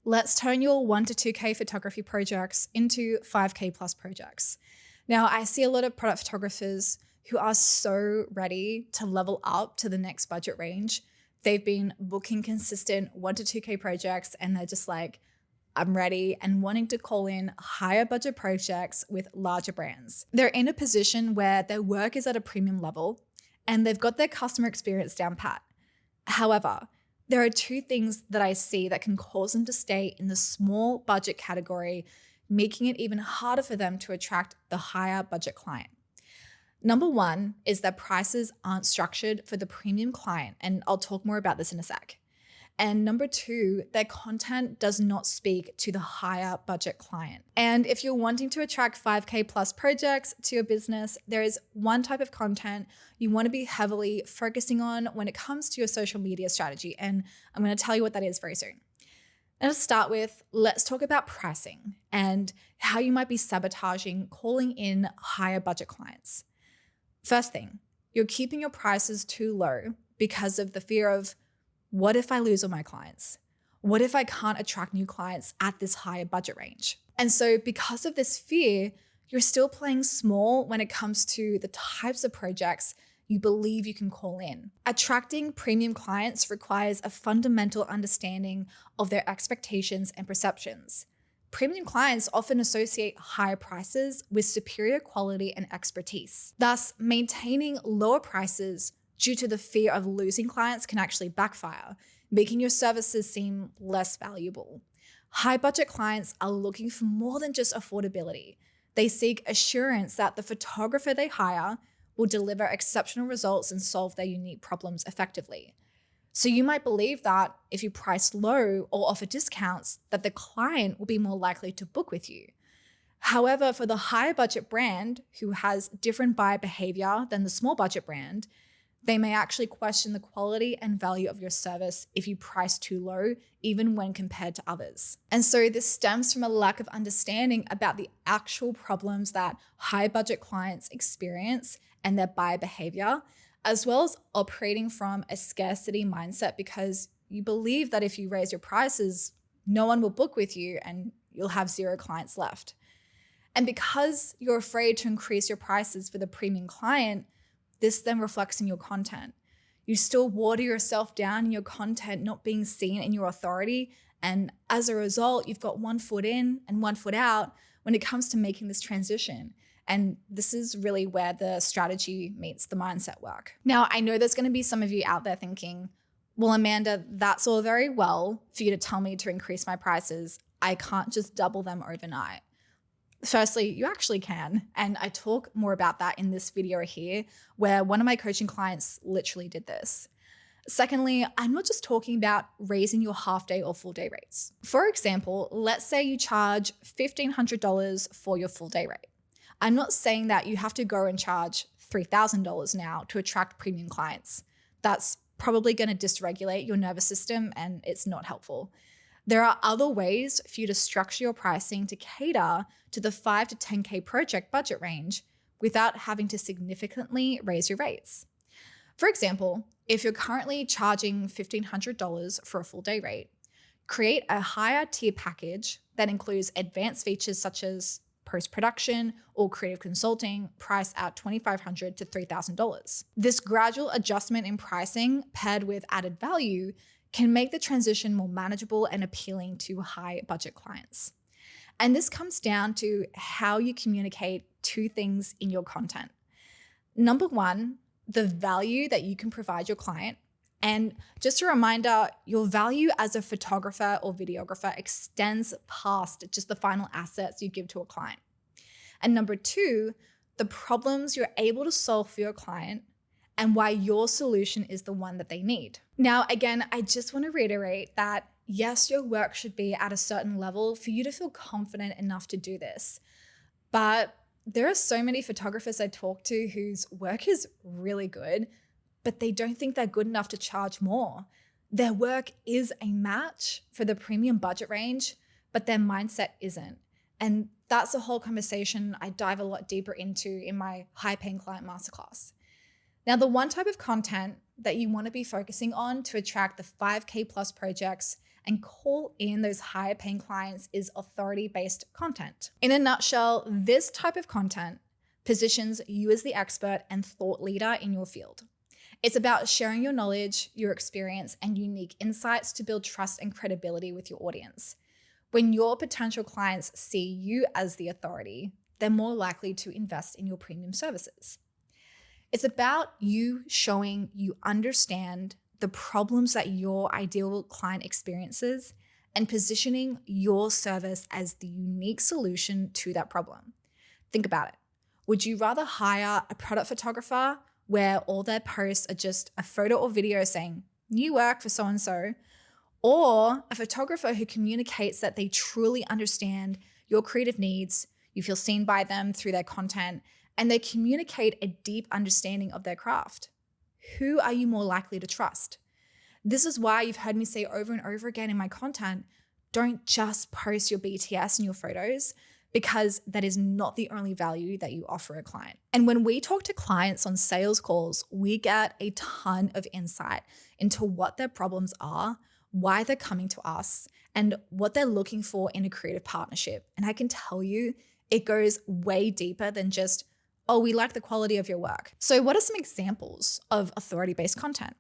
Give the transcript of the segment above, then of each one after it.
let's turn your 1 to 2K photography projects into 5K plus projects. Now, I see a lot of product photographers who are so ready to level up to the next budget range. They've been booking consistent 1 to 2K projects and they're just like, I'm ready, and wanting to call in higher budget projects with larger brands. They're in a position where their work is at a premium level and they've got their customer experience down pat. However, there are two things that I see that can cause them to stay in the small budget category, making it even harder for them to attract the higher budget client. Number one is that prices aren't structured for the premium client, and I'll talk more about this in a sec. And number two, their content does not speak to the higher budget client. And if you're wanting to attract 5K plus projects to your business, there is one type of content you want to be heavily focusing on when it comes to your social media strategy. And I'm going to tell you what that is very soon. And to start with, let's talk about pricing and how you might be sabotaging calling in higher budget clients. First thing, you're keeping your prices too low because of the fear of, what if I lose all my clients? What if I can't attract new clients at this higher budget range? And so because of this fear, you're still playing small when it comes to the types of projects you believe you can call in. Attracting premium clients requires a fundamental understanding of their expectations and perceptions. Premium clients often associate higher prices with superior quality and expertise. Thus, maintaining lower prices due to the fear of losing clients can actually backfire, making your services seem less valuable. High budget clients are looking for more than just affordability. They seek assurance that the photographer they hire will deliver exceptional results and solve their unique problems effectively. So you might believe that if you price low or offer discounts, that the client will be more likely to book with you. However, for the higher budget brand who has different buyer behavior than the small budget brand, they may actually question the quality and value of your service if you price too low, even when compared to others. And so this stems from a lack of understanding about the actual problems that high budget clients experience and their buyer behavior, as well as operating from a scarcity mindset because you believe that if you raise your prices, no one will book with you and you'll have zero clients left. And because you're afraid to increase your prices for the premium client, this then reflects in your content. You still water yourself down in your content, not being seen in your authority. And as a result, you've got 1 foot in and 1 foot out when it comes to making this transition. And this is really where the strategy meets the mindset work. Now, I know there's going to be some of you out there thinking, well, Amanda, that's all very well for you to tell me to increase my prices. I can't just double them overnight. Firstly, you actually can. And I talk more about that in this video here, where one of my coaching clients literally did this. Secondly, I'm not just talking about raising your half day or full day rates. For example, let's say you charge $1,500 for your full day rate. I'm not saying that you have to go and charge $3,000 now to attract premium clients. That's probably going to dysregulate your nervous system and it's not helpful. There are other ways for you to structure your pricing to cater to the 5 to 10K project budget range without having to significantly raise your rates. For example, if you're currently charging $1,500 for a full day rate, create a higher tier package that includes advanced features such as post-production or creative consulting, priced at $2,500 to $3,000. This gradual adjustment in pricing paired with added value can make the transition more manageable and appealing to high budget clients. And this comes down to how you communicate two things in your content. Number one, the value that you can provide your client. And just a reminder, your value as a photographer or videographer extends past just the final assets you give to a client. And number two, the problems you're able to solve for your client and why your solution is the one that they need. Now, again, I just want to reiterate that yes, your work should be at a certain level for you to feel confident enough to do this. But there are so many photographers I talk to whose work is really good, but they don't think they're good enough to charge more. Their work is a match for the premium budget range, but their mindset isn't. And that's a whole conversation I dive a lot deeper into in my high paying client masterclass. Now, the one type of content that you want to be focusing on to attract the 5K plus projects and call in those higher paying clients is authority-based content. In a nutshell, this type of content positions you as the expert and thought leader in your field. It's about sharing your knowledge, your experience, and unique insights to build trust and credibility with your audience. When your potential clients see you as the authority, they're more likely to invest in your premium services. It's about you showing you understand the problems that your ideal client experiences and positioning your service as the unique solution to that problem. Think about it. Would you rather hire a product photographer where all their posts are just a photo or video saying, "New work for so-and-so," or a photographer who communicates that they truly understand your creative needs, you feel seen by them through their content, and they communicate a deep understanding of their craft? Who are you more likely to trust? This is why you've heard me say over and over again in my content, don't just post your BTS and your photos, because that is not the only value that you offer a client. And when we talk to clients on sales calls, we get a ton of insight into what their problems are, why they're coming to us, and what they're looking for in a creative partnership. And I can tell you, it goes way deeper than just, "Oh, we like the quality of your work." So what are some examples of authority-based content?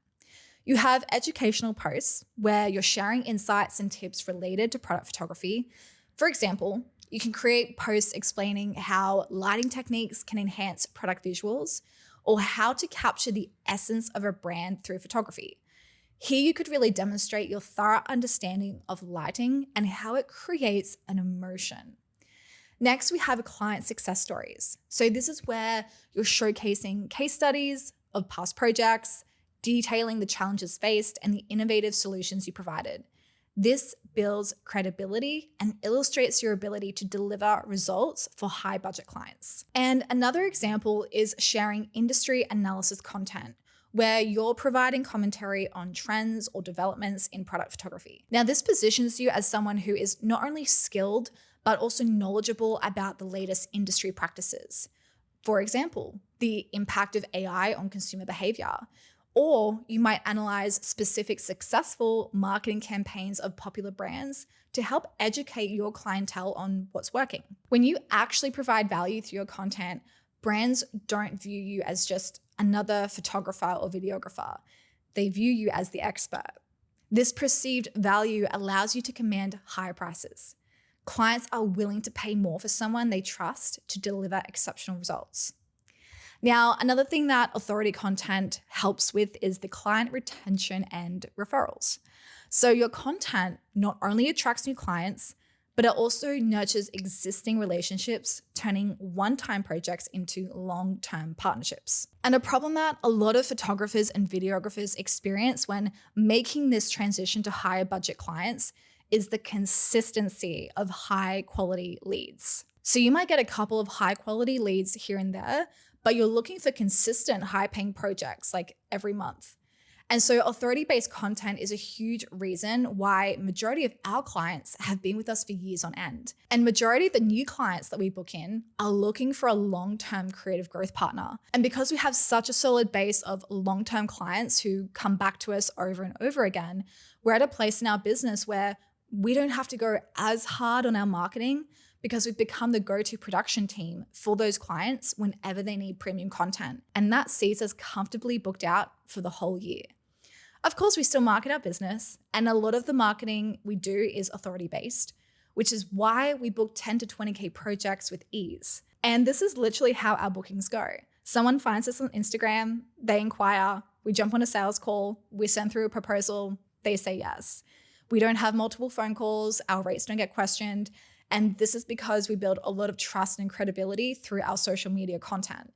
You have educational posts where you're sharing insights and tips related to product photography. For example, you can create posts explaining how lighting techniques can enhance product visuals or how to capture the essence of a brand through photography. Here you could really demonstrate your thorough understanding of lighting and how it creates an emotion. Next, we have client success stories. So this is where you're showcasing case studies of past projects, detailing the challenges faced and the innovative solutions you provided. This builds credibility and illustrates your ability to deliver results for high budget clients. And another example is sharing industry analysis content, where you're providing commentary on trends or developments in product photography. Now, this positions you as someone who is not only skilled, but also knowledgeable about the latest industry practices. For example, the impact of AI on consumer behavior. Or you might analyze specific successful marketing campaigns of popular brands to help educate your clientele on what's working. When you actually provide value through your content, brands don't view you as just another photographer or videographer. They view you as the expert. This perceived value allows you to command higher prices. Clients are willing to pay more for someone they trust to deliver exceptional results. Now, another thing that authority content helps with is the client retention and referrals. So your content not only attracts new clients, but it also nurtures existing relationships, turning one-time projects into long-term partnerships. And a problem that a lot of photographers and videographers experience when making this transition to higher budget clients is the consistency of high-quality leads. So you might get a couple of high-quality leads here and there, but you're looking for consistent high-paying projects like every month. And so authority-based content is a huge reason why majority of our clients have been with us for years on end. And majority of the new clients that we book in are looking for a long-term creative growth partner. And because we have such a solid base of long-term clients who come back to us over and over again, we're at a place in our business where we don't have to go as hard on our marketing because we've become the go-to production team for those clients whenever they need premium content. And that sees us comfortably booked out for the whole year. Of course, we still market our business, and a lot of the marketing we do is authority-based, which is why we book 10 to 20K projects with ease. And this is literally how our bookings go. Someone finds us on Instagram, they inquire, we jump on a sales call, we send through a proposal, they say yes. We don't have multiple phone calls, our rates don't get questioned, and this is because we build a lot of trust and credibility through our social media content.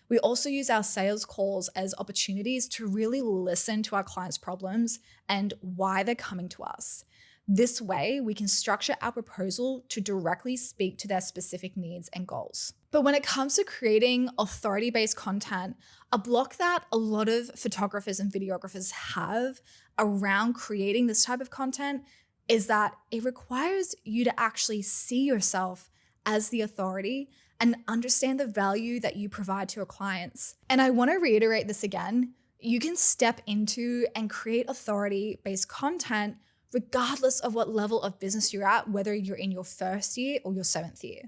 We also use our sales calls as opportunities to really listen to our clients' problems and why they're coming to us. This way, we can structure our proposal to directly speak to their specific needs and goals. But when it comes to creating authority-based content, a block that a lot of photographers and videographers have around creating this type of content is that it requires you to actually see yourself as the authority and understand the value that you provide to your clients. And I want to reiterate this again. You can step into and create authority-based content regardless of what level of business you're at, whether you're in your first year or your 7th year.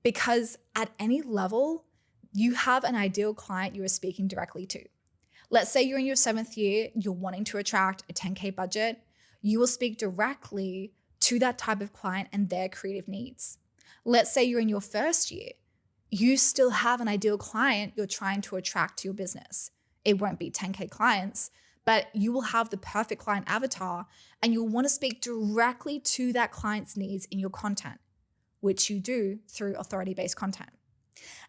Because at any level, you have an ideal client you are speaking directly to. Let's say you're in your 7th year, you're wanting to attract a 10K budget. You will speak directly to that type of client and their creative needs. Let's say you're in your first year, you still have an ideal client you're trying to attract to your business. It won't be 10K clients, but you will have the perfect client avatar and you'll want to speak directly to that client's needs in your content, which you do through authority-based content.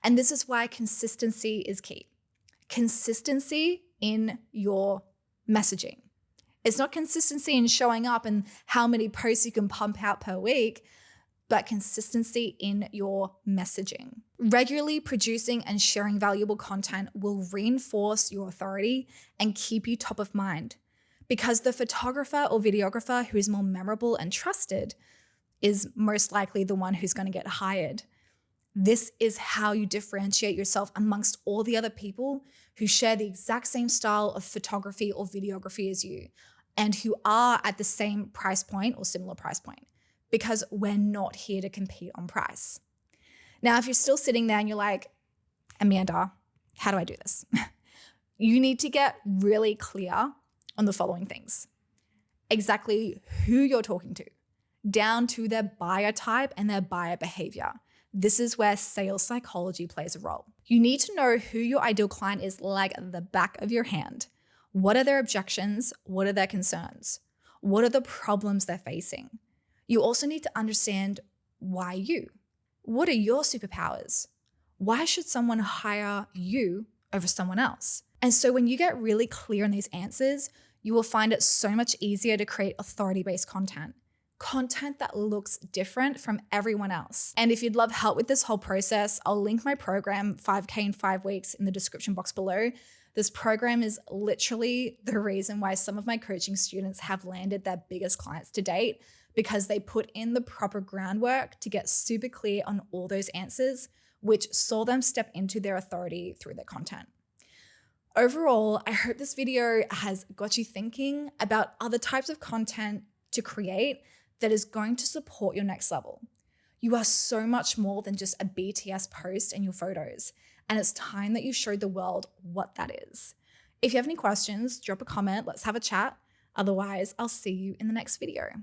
And this is why consistency is key. Consistency in your messaging. It's not consistency in showing up and how many posts you can pump out per week, but consistency in your messaging. Regularly producing and sharing valuable content will reinforce your authority and keep you top of mind, because the photographer or videographer who is more memorable and trusted is most likely the one who's going to get hired. This is how you differentiate yourself amongst all the other people who share the exact same style of photography or videography as you and who are at the same price point or similar price point, because we're not here to compete on price. Now, if you're still sitting there and you're like, Amanda, how do I do this? You need to get really clear on the following things. Exactly who you're talking to, down to their buyer type and their buyer behavior. This is where sales psychology plays a role. You need to know who your ideal client is like the back of your hand. What are their objections? What are their concerns? What are the problems they're facing? You also need to understand why you. What are your superpowers? Why should someone hire you over someone else? And so when you get really clear on these answers, you will find it so much easier to create authority-based content that looks different from everyone else. And if you'd love help with this whole process, I'll link my program, 5K in 5 weeks, in the description box below. This program is literally the reason why some of my coaching students have landed their biggest clients to date, because they put in the proper groundwork to get super clear on all those answers, which saw them step into their authority through their content. Overall, I hope this video has got you thinking about other types of content to create that is going to support your next level. You are so much more than just a BTS post and your photos, and it's time that you showed the world what that is. If you have any questions, drop a comment, let's have a chat. Otherwise, I'll see you in the next video.